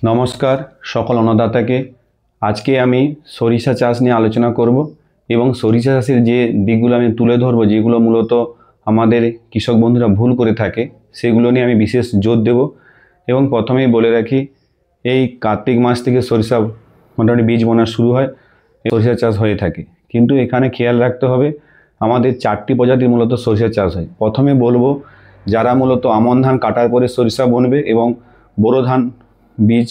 নমস্কার সকল অন্নদাতাকে। আজকে আমি সরিষা চাষ নিয়ে আলোচনা করব এবং সরিষা চাষের যে দিকগুলো আমি তুলে ধরব, যেগুলো মূলত আমাদের কৃষক বন্ধুরা ভুল করে থাকে, সেগুলো নিয়ে আমি বিশেষ জোর দেব। এবং প্রথমেই বলে রাখি, এই কার্তিক মাস থেকে সরিষা মোটামুটি বীজ বোনা শুরু হয়, সরিষা চাষ হয়ে থাকে। কিন্তু এখানে খেয়াল রাখতে হবে, আমাদের 4টি প্রজাতির মূলত সরিষা চাষ হয়। প্রথমে বলবো, যারা মূলত আমন ধান কাটার পরে সরিষা বুনবে এবং বোরো ধান বীজ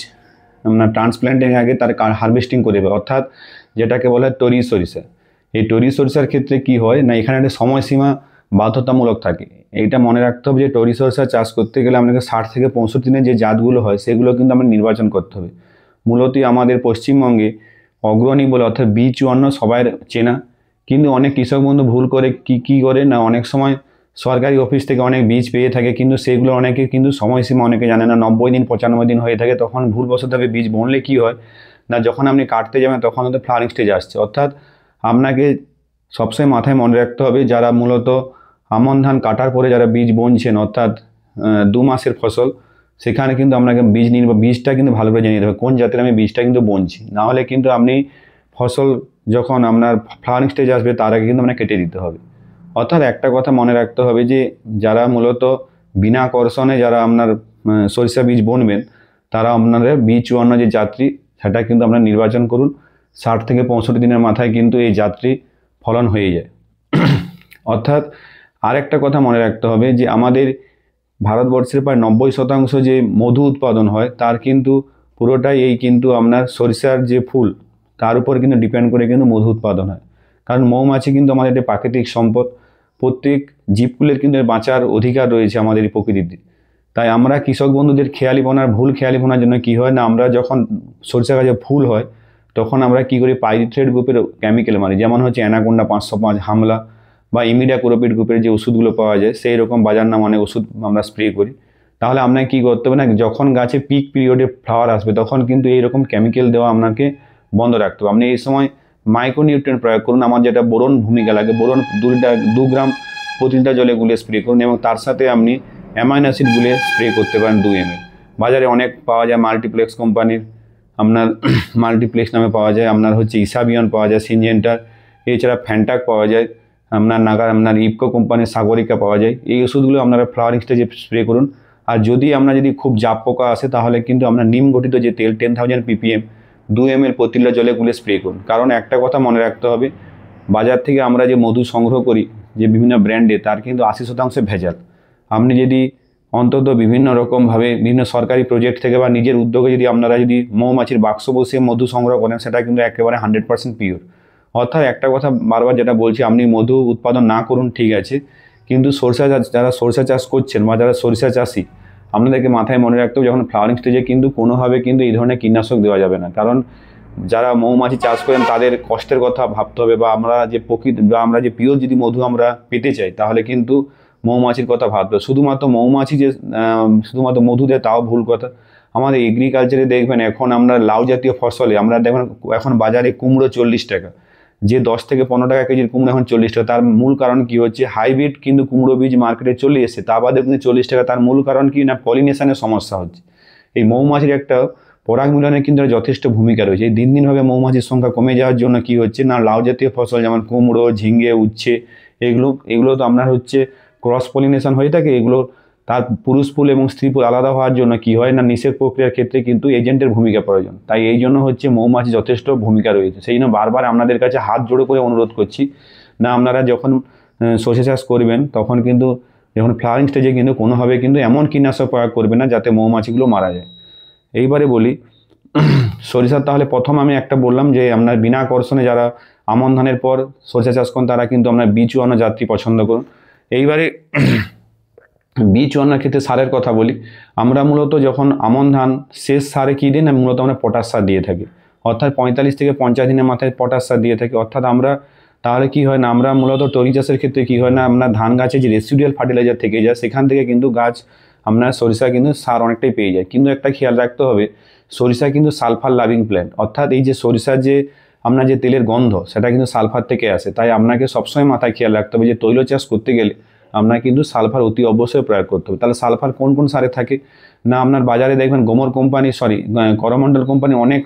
ট্রান্সপ্ল্যান্টিং আগে তার হারভেস্টিং করবে, অর্থাৎ যেটাকে বলা হয় তরি সরিষা। এই তরি সরিষার ক্ষেত্রে কি হয় না, এখানে একটা সময়সীমা বাধ্যতামূলক থাকে। এইটা মনে রাখতে হবে যে তরি সরিষা চাষ করতে গেলে আপনাকে 60 থেকে 65 দিনের যে জাতগুলো হয় সেগুলো কিন্তু আমরা নির্বাচন করতে হবে। মূলত আমাদের পশ্চিমবঙ্গে অগ্রণী বলে, অর্থাৎ B54 সবাই চেনা। কিন্তু অনেক কৃষক বন্ধু ভুল করে কি করে না, অনেক সময় সরকারি অফিস থেকে অনেক বীজ পেয়ে থাকে, কিন্তু সেগুলো অনেকে কিন্তু সময়সীমা অনেকে জানে না, 90 দিন 95 দিন হয়ে থাকে। তখন ভুলবশতভাবে বীজ বুনলে কি হয় না, যখন আপনি কাটতে যাবেন তখন হয়তো ফ্লাওয়ারিং স্টেজ আসছে। অর্থাৎ আপনাকে সবসময় মাথায় মনে রাখতে হবে, যারা মূলত আমন ধান কাটার পরে যারা বীজ বুনছেন, অর্থাৎ 2 মাসের ফসল, সেখানে কিন্তু আপনাকে বীজটা কিন্তু ভালো করে জেনে নিতে হবে কোন জাতের আমি বীজটা কিন্তু বুনছি। নাহলে কিন্তু আপনি ফসল যখন আপনার ফ্লাওয়ারিং স্টেজ আসবে তার আগে কিন্তু আপনাকে কেটে দিতে হবে। অর্থাৎ একটা কথা মনে রাখতে হবে যে যারা মূলত বিনা কর্ষণে যারা আপনার সরিষা বীজ বুনবেন, তারা আপনাদের B54 যে যাত্রী, সেটা কিন্তু আপনারা নির্বাচন করুন। 60 থেকে 65 দিনের মাথায় কিন্তু এই যাত্রী ফলন হয়ে যায়। অর্থাৎ আরেকটা কথা মনে রাখতে হবে যে আমাদের ভারতবর্ষের প্রায় 90% যে মধু উৎপাদন হয় তার কিন্তু পুরোটাই এই কিন্তু আপনার সরিষার যে ফুল তার উপর কিন্তু ডিপেন্ড করে কিন্তু মধু উৎপাদন হয়। কারণ মৌমাছি কিন্তু আমাদের একটি প্রাকৃতিক সম্পদ, প্রত্যেক জীবকুলের কিন্তু বাঁচার অধিকার রয়েছে আমাদের এই প্রকৃতিতে। তাই আমরা কৃষক বন্ধুদের ভুল খেয়ালিপনার জন্য কি হয় না, আমরা যখন সরিষা গাছে ফুল হয় তখন আমরা কি করি, পাইরিথ্রেট গ্রুপের কেমিক্যাল মারি, যেমন হচ্ছে অ্যানাকোন্ডা 505, হামলা বা ইমিডাক্লোপিড গ্রুপের যে ওষুধগুলো পাওয়া যায়, সেই রকম বাজার নাম অনেক ওষুধ আমরা স্প্রে করি। তাহলে আপনাকে কী করতে হবে না, যখন গাছে পিক পিরিয়ডে ফ্লাওয়ার আসবে তখন কিন্তু এইরকম কেমিক্যাল দেওয়া আপনাকে বন্ধ রাখতে হবে। আপনি এই সময় মাইক্রোনিউট্রিয়েন্ট প্রয়োগ করুন। আমার যেটা বোরন ভূমিকা লাগে, বোরন 2 গ্রাম প্রতি লিটার জলে গুলে স্প্রে করুন, এবং তার সাথে আপনি অ্যামাইনো অ্যাসিড গুলে স্প্রে করতে পারেন 2 ml। বাজারে অনেক পাওয়া যায়, মাল্টিপ্লেক্স কোম্পানির আপনার মাল্টিপ্লেক্স নামে পাওয়া যায়, আপনার হচ্ছে ইসাবিয়ন পাওয়া যায়, সিনজেন্টার, এছাড়া ফ্যান্টাক পাওয়া যায়, আপনার ইফকো কোম্পানির সাগরিকা পাওয়া যায়। এই ওষুধগুলো আপনারা ফ্লাওয়ারিং স্টেজে স্প্রে করুন। আর যদি খুব জাপ পোকা আসে তাহলে কিন্তু আপনার নিম গঠিত যে তেল 10,000 ppm 2 ml প্রতি লিটার জলে গুলে স্প্রে করুন। কারণ একটা কথা মনে রাখতে হবে, বাজার থেকে আমরা যে মধু সংগ্রহ করি যে বিভিন্ন ব্র্যান্ডে, তার কিন্তু 80% ভেজাল। আপনি যদি অন্তত বিভিন্ন রকমভাবে বিভিন্ন সরকারি প্রজেক্ট থেকে বা নিজের উদ্যোগে যদি আপনারা যদি মৌমাছির বাক্স বসিয়ে মধু সংগ্রহ করেন, সেটা কিন্তু একেবারে 100% পিওর। অর্থাৎ একটা কথা বারবার যেটা বলছি, আপনি মধু উৎপাদন না করুন ঠিক আছে, কিন্তু যারা সরিষা চাষ করছেন বা যারা সরিষা চাষি, আপনাদেরকে মাথায় মনে রাখতে হবে, যখন ফ্লাওয়ারিং স্টেজে কিন্তু কোনোভাবে কিন্তু এই ধরনের কীটনাশক দেওয়া যাবে না। কারণ যারা মৌমাছি চাষ করেন তাদের কষ্টের কথা ভাবতে হবে, বা আমরা যে পিওর যদি মধু আমরা পেতে চাই তাহলে কিন্তু মৌমাছির কথা ভাবতে হবে। শুধুমাত্র মৌমাছি যে শুধুমাত্র মধু দেয় তাও ভুল কথা। আমাদের এগ্রিকালচারে দেখবেন এখন আমরা লাউ জাতীয় ফসলে আমরা দেখবেন এখন বাজারে কুমড়ো 40 টাকা, যে 10 থেকে 15 টাকা কেজির কুমড়ো এখন 40 টাকা। তার মূল কারণ কি হচ্ছে, হাইব্রিড কিন্তু কুমড়ো বীজ মার্কেটে চলে এসেছে, তা বাদে কিন্তু 40 টাকা। তার মূল কারণ কি না, পলিনেশনের সমস্যা হচ্ছে। এই মৌমাছির একটা পরাগ মিলনের কিন্তু যথেষ্ট ভূমিকা রয়েছে। এই দিনভাবে মৌমাছির সংখ্যা কমে যাওয়ার জন্য কি হচ্ছে না, লাউ জাতীয় ফসল যেমন কুমড়ো, ঝিঙে, উচ্ছে, এগুলো তো আপনার হচ্ছে ক্রস পলিনেশন হয়ে থাকে। এগুলো তার পুরুষ ফুল এবং স্ত্রী ফুল আলাদা হওয়ার জন্য কি হয় না, নিষেক প্রক্রিয়ার ক্ষেত্রে কিন্তু এজেন্টের ভূমিকা প্রয়োজন। তাই এই জন্য হচ্ছে মৌমাছি যথেষ্ট ভূমিকা রয়েছে। সেই জন্য বারবার আপনাদের কাছে হাত জোড়ো করে অনুরোধ করছি না, আপনারা যখন সরিষা চাষ করবেন তখন কিন্তু যখন ফ্লাওয়ারিং স্টেজে কিন্তু কোনোভাবে কিন্তু এমন কীটনাশক প্রয়োগ করবে না যাতে মৌমাছিগুলো মারা যায়। এইবারে বলি সরিষার, তাহলে প্রথম আমি একটা বললাম যে আপনার বিনা আকর্ষণে যারা আমন ধানের পর সরিষা চাষ করেন তারা কিন্তু আপনার B54 যাত্রী পছন্দ করুন। এইবারে B54 ক্ষেত্রে সারের কথা বলি। আমরা মূলত যখন আমন ধান শেষ সারে কী দিই না, মূলত আমরা পটাশ সার দিয়ে থাকি, অর্থাৎ 45 থেকে 50 দিনের মাথায় পটাশ সার দিয়ে থাকি। অর্থাৎ আমরা তাহলে কি হয় না, আমরা মূলত তরি চাষের ক্ষেত্রে কি হয় না, আপনার ধান গাছে যে রেসিডুয়াল ফার্টিলাইজার থেকে যায় সেখান থেকে কিন্তু গাছ আপনার সরিষা কিন্তু সার অনেকটাই পেয়ে যায়। কিন্তু একটা খেয়াল রাখতে হবে, সরিষা কিন্তু সালফার লাভিং প্ল্যান্ট, অর্থাৎ এই যে সরিষার যে আপনার যে তেলের গন্ধ সেটা কিন্তু সালফার থেকে আসে। তাই আপনাকে সবসময় মাথায় খেয়াল রাখতে হবে যে তৈল চাষ করতে গেলে আপনার কিন্তু সালফার অতি অবশ্যই প্রয়োগ করতে হবে। তাহলে সালফার কোন কোন সারে থাকে না, আপনার বাজারে দেখবেন গোমর কোম্পানি করমণ্ডল কোম্পানি অনেক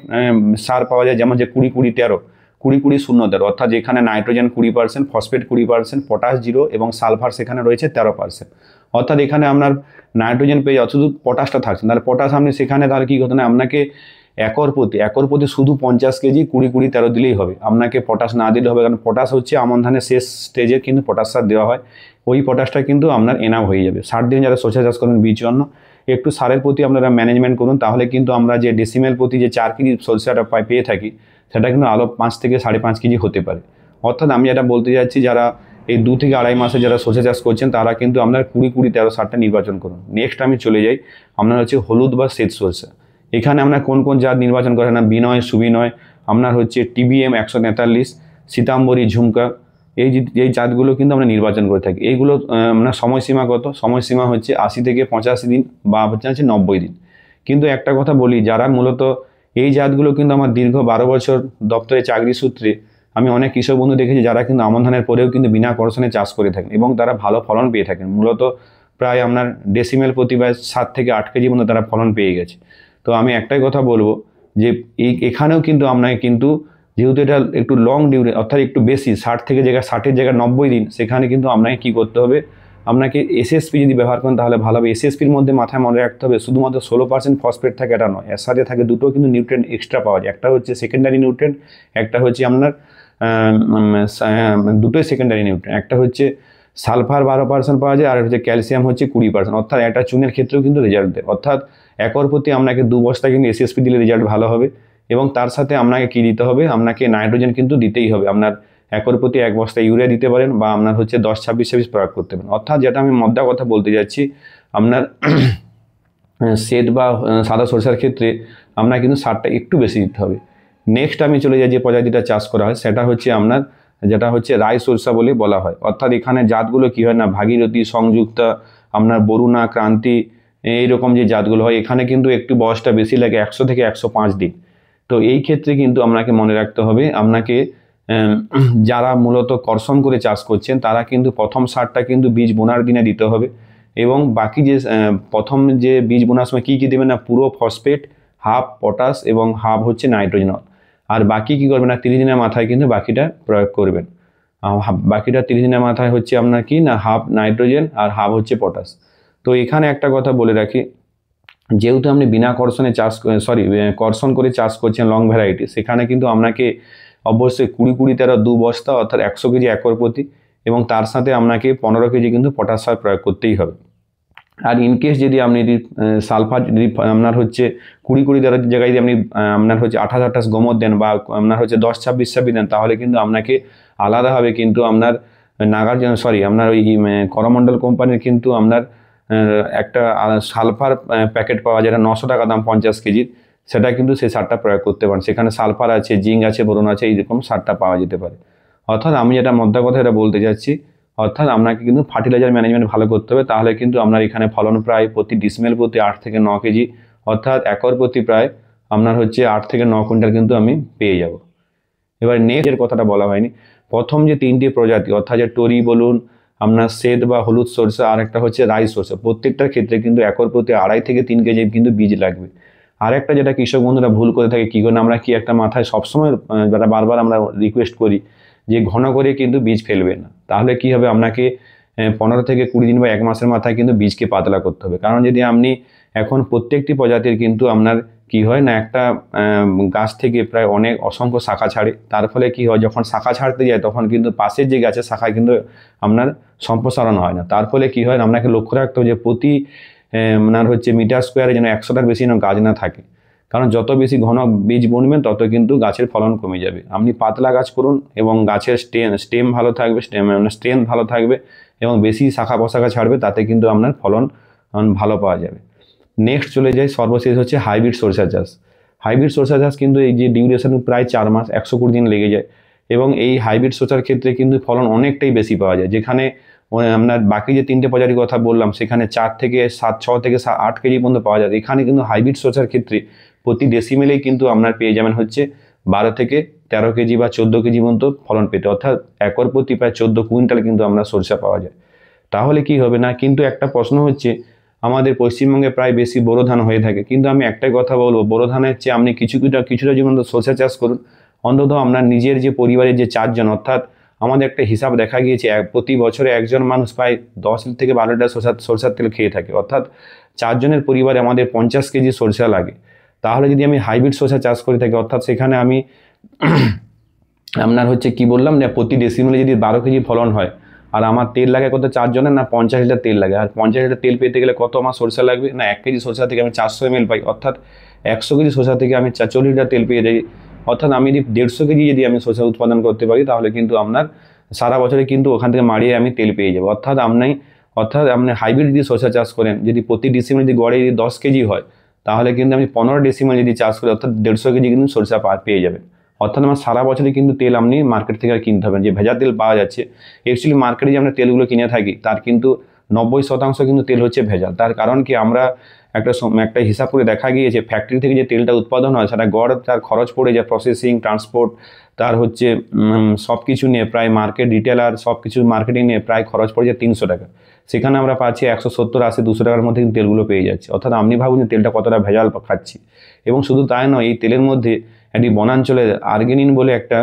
সার পাওয়া যায়, যেমন যে 20-20-13, 20-20-0-13, অর্থাৎ যেখানে নাইট্রোজেন 20%, ফসফেট 20%, পটাশ 0 এবং সালফার সেখানে রয়েছে 13%। অর্থাৎ এখানে আপনার নাইট্রোজেন পেয়ে যাচ্ছে, শুধু পটাশটা থাকছে। তাহলে পটাশ আপনি সেখানে তাহলে কী করতে না, আপনাকে একর প্রতি শুধু 50 কেজি 20-20-13 দিলেই হবে, আপনাকে পটাশ না দিলে হবে। কারণ পটাশ হচ্ছে আমন ধানের শেষ স্টেজে কিন্তু পটাশ সার দেওয়া হয়, ওই পটাশটা কিন্তু আপনার এনাফ হয়ে যাবে। 60 দিন যারা সরষে চাষ করবেন বীজ জন্য একটু সারের প্রতি আপনারা ম্যানেজমেন্ট করুন, তাহলে কিন্তু আমরা যে ডেসিমেল প্রতি যে 4 কেজি সরষেটা পেয়ে থাকি সেটা কিন্তু আরও 5 থেকে 5.5 কেজি হতে পারে। অর্থাৎ আমি যেটা বলতে যাচ্ছি, যারা এই 2 থেকে আড়াই মাসে যারা সরষে চাষ করছেন তারা কিন্তু আপনার 20-20-13 সারটা নির্বাচন করুন। নেক্সট আমি চলে যাই, আপনার হচ্ছে হলুদ বা শ্বেত সরষে। এখানে আপনার কোন কোন জাত নির্বাচন করেন না, বিনয়, সুবিনয়, আপনার হচ্ছে TBM 143, সীতাম্বরী, ঝুমকা, এই জাতগুলো কিন্তু আমরা নির্বাচন করে থাকি। এইগুলো আপনার সময়সীমা কত, সময়সীমা হচ্ছে 80 থেকে 85 দিন বা হচ্ছে 90 দিন। কিন্তু একটা কথা বলি, যারা মূলত এই জাতগুলো কিন্তু আমার দীর্ঘ 12 বছর দপ্তরে চাকরি সূত্রে আমি অনেক কৃষক বন্ধু দেখেছি যারা কিন্তু আমন ধানের পরেও কিন্তু বিনা কর্ষণে চাষ করে থাকেন এবং তারা ভালো ফলন পেয়ে থাকেন। মূলত প্রায় আপনার ডেসিমেল প্রতি 7 থেকে 8 কেজি মতো তারা ফলন পেয়ে গেছে। তো আমি একটাই কথা বলবো যে এখানেও কিন্তু আপনাকে কিন্তু যেহেতু এটা একটু লং অর্থাৎ একটু বেশি, 60 জায়গায় 90 দিন, সেখানে কিন্তু আপনাকে কী করতে হবে, আপনাকে SSP যদি ব্যবহার করেন তাহলে ভালো হবে। SSPর মধ্যে মাথায় মনে রাখতে হবে শুধুমাত্র 16% ফসফেট থাকে এটা নয়, এর সাথে থাকে দুটো কিন্তু নিউট্রিয়েন্ট এক্সট্রা পাওয়া যায়। একটা হচ্ছে সেকেন্ডারি নিউট্রিয়েন্ট, একটা হচ্ছে আপনার দুটোই সেকেন্ডারি নিউট্রিয়েন্ট। একটা হচ্ছে সালফার 12% পাওয়া যায়, আর হচ্ছে ক্যালসিয়াম হচ্ছে 20%। অর্থাৎ একটা চুনের ক্ষেত্রেও কিন্তু রেজাল্ট দেয়। অর্থাৎ একর প্রতি আপনাকে 2 বস্তা কিন্তু SSP দিলে রেজাল্ট ভালো হবে। এবং তার সাথে আপনাকে কী দিতে হবে, আপনাকে নাইট্রোজেন কিন্তু দিতেই হবে। আপনার একর প্রতি 1 বস্তা ইউরিয়া দিতে পারেন বা আপনার হচ্ছে 10-26-26 প্রয়োগ করতে পারেন। অর্থাৎ যেটা আমি মদ্দা কথা বলতে যাচ্ছি, আপনার শ্বেত বা সাদা সরষের ক্ষেত্রে আপনার কিন্তু সারটা একটু বেশি দিতে হবে। নেক্সট আমি চলে যাই যে প্রজাতিটা চাষ করা হয়, সেটা হচ্ছে আপনার যেটা হচ্ছে রাই সরষা বলে বলা হয়। অর্থাৎ এখানে জাতগুলো কী হয় না, ভাগীরথী, সংযুক্তা, আপনার বরুণা, ক্রান্তি, এইরকম যে জাতগুলো হয় এখানে কিন্তু একটু বয়সটা বেশি লাগে, 100 থেকে 105 দিন। তো এই ক্ষেত্রে কিন্তু আপনাকে মনে রাখতে হবে, আপনাকে যারা মূলত কর্ষণ করে চাষ করছেন তারা কিন্তু প্রথম সারটা কিন্তু বীজ বোনার দিনে দিতে হবে। এবং বাকি যে প্রথম যে বীজ বোনার সময় কী কী দেবেন না, পুরো ফসফেট, হাফ পটাশ এবং হাফ হচ্ছে নাইট্রোজেন। আর বাকি কী করবেন না, 30 দিনের মাথায় কিন্তু বাকিটা প্রয়োগ করবেন। বাকিটা 30 দিনের মাথায় হচ্ছে আপনার কি না, হাফ নাইট্রোজেন আর হাফ হচ্ছে পটাশ। তো এখানে একটা কথা বলে রাখি, যেহেতু আপনি বিনা কর্ষণে কর্ষণ করে চাষ করছেন লং ভ্যারাইটি, সেখানে কিন্তু আপনাকে অবশ্যই 20-20-13 2 বস্তা অর্থাৎ 100 কেজি একর প্রতি, এবং তার সাথে আপনাকে 15 কেজি কিন্তু পটাশ সার প্রয়োগ করতেই হবে। আর ইনকেস যদি আপনি সালফার যদি আপনার হচ্ছে 20-20-13 জায়গায় যদি আপনি আপনার হচ্ছে 28-28 গোমর দেন বা আপনার হচ্ছে 10-26-26 দেন, তাহলে কিন্তু আপনাকে আলাদাভাবে কিন্তু আপনার আপনার ওই করমণ্ডল কোম্পানির কিন্তু আপনার একটা সালফার প্যাকেট পাওয়া যায়, 900 টাকা দাম 50 কেজির, সেটা কিন্তু সেই সারটা প্রয়োগ করতে পারেন। সেখানে সালফার আছে, জিঙ্ক আছে, বোরন আছে, এইরকম সারটা পাওয়া যেতে পারে। অর্থাৎ আমি যেটা মধ্যে কথা এটা বলতে যাচ্ছি, অর্থাৎ আপনাকে কিন্তু ফার্টিলাইজার ম্যানেজমেন্ট ভালো করতে হবে, তাহলে কিন্তু আপনার এখানে ফলন প্রায় প্রতি ডিসমেল প্রতি 8 থেকে 9 কেজি, অর্থাৎ একর প্রতি প্রায় আপনার হচ্ছে 8 থেকে 9 কুইন্টাল কিন্তু আমি পেয়ে যাব। এবার নেক্সটের কথাটা বলা হয়নি, প্রথম যে 3টি প্রজাতি অর্থাৎ যে টরি বলুন, আপনার শ্বেত বা হলুদ সরষে, আর একটা হচ্ছে রাই সরষে, প্রত্যেকটার ক্ষেত্রে কিন্তু একর প্রতি 2.5 থেকে 3 কেজি কিন্তু বীজ লাগবে। আর একটা যেটা কৃষক বন্ধুরা ভুল করে থাকে, কী করে আমরা কি একটা মাথায় সবসময় যেটা বারবার আমরা রিকোয়েস্ট করি যে ঘন করে কিন্তু বীজ ফেলবে না, তাহলে কি হবে, আপনাকে 15 থেকে 20 দিন বা 1 মাসের মাথায় কিন্তু বীজকে পাতলা করতে হবে। কারণ যদি আপনি এখন প্রত্যেকটি প্রজাতির কিন্তু আপনার কি হয় না, একটা গাছ থেকে প্রায় অসংখ্য শাখা ছাড়ে, তার ফলে কি হয়, যখন শাখা ছাড়তে যায় তখন কিন্তু পাশের যে গাছের শাখায় কিন্তু আপনার সম্প্রসারণ হয় না। তার ফলে কি হয়, আপনাকে লক্ষ্য রাখতে হবে যে প্রতি আপনার হচ্ছে মিটার স্কোয়ারে যেন 100টার বেশি যেন গাছ না থাকে। কারণ যত বেশি ঘন বীজ বুনবেন তত কিন্তু গাছের ফলন কমে যাবে। আপনি পাতলা গাছ করুন এবং গাছের স্টেম ভালো থাকবে, স্ট্রেংথ ভালো থাকবে এবং বেশি শাখা প্রশাখা ছাড়বে, তাতে কিন্তু আপনার ফলন ভালো পাওয়া যাবে। নেক্সট চলে যাই, সর্বশেষ হচ্ছে হাইব্রিড সরষা চাষ। হাইব্রিড সরষা চাষ কিন্তু এই যে ডিউরেশন প্রায় 4 মাস 120 দিন লেগে যায়, এবং এই হাইব্রিড সরষার ক্ষেত্রে কিন্তু ফলন অনেকটাই বেশি পাওয়া যায়। যেখানে আপনার বাকি যে 3টে প্রজাতির কথা বললাম সেখানে 6 থেকে 8 কেজি পর্যন্ত পাওয়া যায়, এখানে কিন্তু হাইব্রিড সরষার ক্ষেত্রে প্রতি ডেসিমেলেই কিন্তু আপনার পেয়ে যাবেন হচ্ছে 12 থেকে 13 কেজি বা 14 কেজি পর্যন্ত ফলন পেতে, অর্থাৎ একর প্রতি প্রায় 14 কুইন্টাল কিন্তু আমরা সরষা পাওয়া যায়। তাহলে কি হবে না, কিন্তু একটা প্রশ্ন হচ্ছে আমাদের পশ্চিমবঙ্গে প্রায় বেশি বোরো ধান হয়ে থাকে, কিন্তু আমি একটাই কথা বলবো, বোরো ধানের চেয়ে আপনি কিছুটা যেমন সরষে চাষ করুন, অন্তত আপনার নিজের যে পরিবারের যে 4 জন, অর্থাৎ আমাদের একটা হিসাব দেখা গিয়েছে প্রতি বছরে একজন মানুষ প্রায় 10 থেকে 12 লিটার সরষের তেল খেয়ে থাকে, অর্থাৎ 4 জনের পরিবারে আমাদের 50 কেজি সরষে লাগে। তাহলে যদি আমি হাইব্রিড সরষে চাষ করে থাকি, অর্থাৎ সেখানে আমি আপনার হচ্ছে কি বললাম না, প্রতি ডেসিমেলে যদি 12 কেজি ফলন হয়, আর আমার তেল লাগে কত 4 জনের না 50 লিটার তেল লাগে, আর 50 লিটার তেল পেতে গেলে কত আমার সরষে লাগবে না, 1 কেজি সরষা থেকে আমি 400 ml পাই, অর্থাৎ 100 কেজি সরষা থেকে আমি 40 লিটার তেল পেয়ে যাই। অর্থাৎ আমি যদি 150 কেজি যদি আমি সরষা উৎপাদন করতে পারি, তাহলে কিন্তু আপনার সারা বছরে কিন্তু ওখান থেকে মারিয়ে আমি তেল পেয়ে যাবো। অর্থাৎ আপনি হাইব্রিড যদি সরষা চাষ করেন, যদি প্রতি ডিসিমেল যদি গড়ে যদি 10 কেজি হয়, তাহলে কিন্তু আপনি 15 ডিসিমেল যদি চাষ করি, অর্থাৎ 150 কেজি কিন্তু সরষা পেয়ে যাবেন। অর্থাৎ আমার সারা বছরই কিন্তু তেল আপনি মার্কেট থেকে আর কিনতে হবে, যে ভেজা তেল পাওয়া যাচ্ছে। অ্যাকচুয়ালি মার্কেটে যে আমরা তেলগুলো কিনে থাকি, তার কিন্তু 90% কিন্তু তেল হচ্ছে ভেজাল। তার কারণ কি, আমরা একটা হিসাব করে দেখা গিয়েছে ফ্যাক্টরি থেকে যে তেলটা উৎপাদন হয়, সেটা গড় তার খরচ পড়ে যায় প্রসেসিং, ট্রান্সপোর্ট, তার হচ্ছে সব কিছু নিয়ে প্রায় মার্কেট রিটেলার সব কিছু মার্কেটিং নিয়ে প্রায় খরচ পড়ে যায় 300 টাকা। সেখানে আমরা পাচ্ছি 170, 80, 200 টাকার মধ্যে কিন্তু তেলগুলো পেয়ে যাচ্ছে। অর্থাৎ আপনি ভাবুন যে তেলটা কতটা ভেজাল খাচ্ছি। এবং শুধু তাই নয়, এই তেলের মধ্যে একটি বনাঞ্চলে আর্গিনিন বলে একটা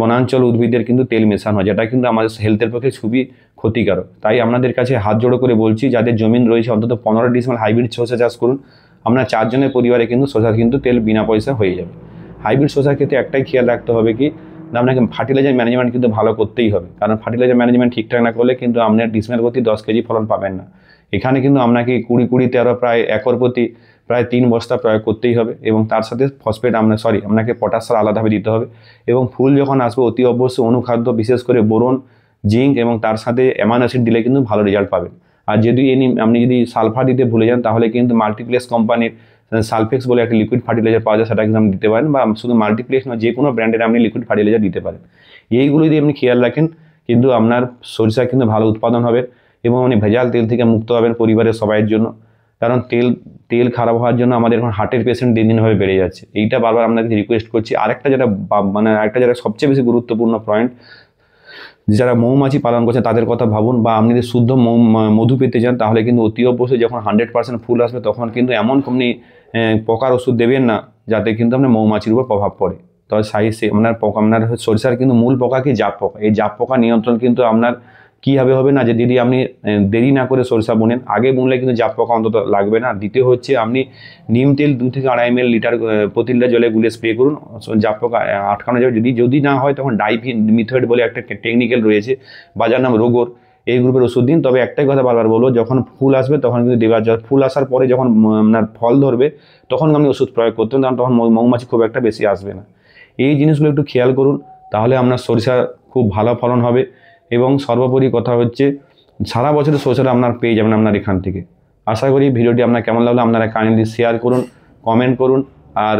বনাঞ্চল উদ্ভিদের কিন্তু তেল মেশানো হয়, যেটা কিন্তু আমাদের হেলথের পক্ষে খুবই ক্ষতিকারক। তাই আপনাদের কাছে হাত জোড়ো করে বলছি, যাদের জমিন রয়েছে অন্তত 15 ডিসিমেল হাইব্রিড সরষে চাষ করুন। আপনার 4 জনের পরিবারে কিন্তু সরষা কিন্তু তেল বিনা পয়সা হয়ে যাবে। হাইব্রিড সরষার ক্ষেত্রে একটাই খেয়াল রাখতে হবে কি না, আপনাকে ফার্টিলাইজার ম্যানেজমেন্ট কিন্তু ভালো করতেই হবে, কারণ ফার্টিলাইজার ম্যানেজমেন্ট ঠিকঠাক না করলে কিন্তু আপনার ডিসমেল প্রতি 10 কেজি ফলন পাবেন না। এখানে কিন্তু আপনাকে 20-13 প্রায় একর প্রতি প্রায় 3 বস্তা প্রয়োগ করতেই হবে, এবং তার সাথে ফসফেট আপনাকে পটাশ সার আলাদাভাবে দিতে হবে। এবং ফুল যখন আসবে অতি অবশ্যই অনুখাদ্য, বিশেষ করে বোরন, জিঙ্ক এবং তার সাথে অ্যামাইনো অ্যাসিড দিলে কিন্তু ভালো রেজাল্ট পাবেন। আর যদি আপনি যদি সালফার দিতে ভুলে যান, তাহলে কিন্তু মাল্টিপ্লেক্স কোম্পানির সালফেক্স বলে একটা লিকুইড ফার্টিলাইজার পাওয়া যায়, সেটা কিন্তু আপনি দিতে পারেন, বা শুধু মাল্টিপ্লেক্স নয় যে কোনো ব্র্যান্ডের আপনি লিকুইড ফার্টিলাইজার দিতে পারেন। এইগুলো যদি আপনি খেয়াল রাখেন, কিন্তু আপনার সরিষা কিন্তু ভালো উৎপাদন হবে, এবং আপনি ভেজাল তেল থেকে মুক্ত হবেন পরিবারের সবাইয়ের জন্য। কারণ তেল খারাপ হওয়ার জন্য আমাদের এখন হার্টের পেশেন্ট দিন দিনভাবে বেড়ে যাচ্ছে। এইটা বারবার আপনাকে রিকোয়েস্ট করছি। আরেকটা যেটা সবচেয়ে বেশি গুরুত্বপূর্ণ পয়েন্ট, যারা মৌমাছি পালন করছে তাদের কথা ভাবুন, বা আপনি যদি শুদ্ধ মধু পেতে চান, তাহলে কিন্তু অতি অবশ্যই যখন 100% ফুল আসবে, তখন কিন্তু এমন আপনি পোকার ওষুধ দেবেন না যাতে কিন্তু আপনার মৌমাছির উপর প্রভাব পড়ে। তবে আপনার সরিষার কিন্তু মূল পোকা কি, জাপ পোকা। এই জাপ পোকা নিয়ন্ত্রণ কিন্তু আপনার কীভাবে হবে না, যে যদি আপনি দেরি না করে সরিষা বুনেন, আগে বুনলে কিন্তু জাপ পোকা অন্তত লাগবে না। দ্বিতীয় হচ্ছে, আপনি নিম তেল 2 থেকে 2.5 ml প্রতি লিটার জলে গুলে স্প্রে করুন, জাপ পোকা আটকানো যাবে। যদি না হয়, তখন ডাইমিথয়েড বলে একটা টেকনিক্যাল রয়েছে, বাজার নাম রোগর, এই গ্রুপের ওষুধ দিন। তবে একটাই কথা বারবার বলবো, যখন ফুল আসবে তখন কিন্তু দেওয়ার জল, ফুল আসার পরে যখন আপনার ফল ধরবে, তখন আপনি ওষুধ প্রয়োগ করতেন, কারণ তখন মৌমাছি খুব একটা বেশি আসবে না। এই জিনিসগুলো একটু খেয়াল করুন, তাহলে আপনার সরিষা খুব ভালো ফলন হবে। এবং সর্বোপরি কথা হচ্ছে, সারা বছরের সরিষাটা আপনার পেয়ে যাবেন আপনার এখান থেকে। আশা করি ভিডিওটি আপনার কেমন লাগলো, আপনারা কাইন্ডলি শেয়ার করুন, কমেন্ট করুন, আর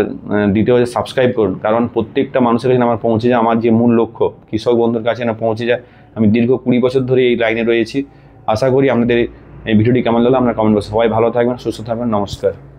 দ্বিতীয় হচ্ছে সাবস্ক্রাইব করুন, কারণ প্রত্যেকটা মানুষের কাছে আমার পৌঁছে যায়, আমার যে মূল লক্ষ্য কৃষক বন্ধুর কাছে না পৌঁছে যায়। আমি দীর্ঘ 20 বছর ধরে এই লাইনে রয়েছি। আশা করি আপনাদের এই ভিডিওটি কেমন লাগলো আপনারা কমেন্ট করুন। সবাই ভালো থাকবেন, সুস্থ থাকবেন, নমস্কার।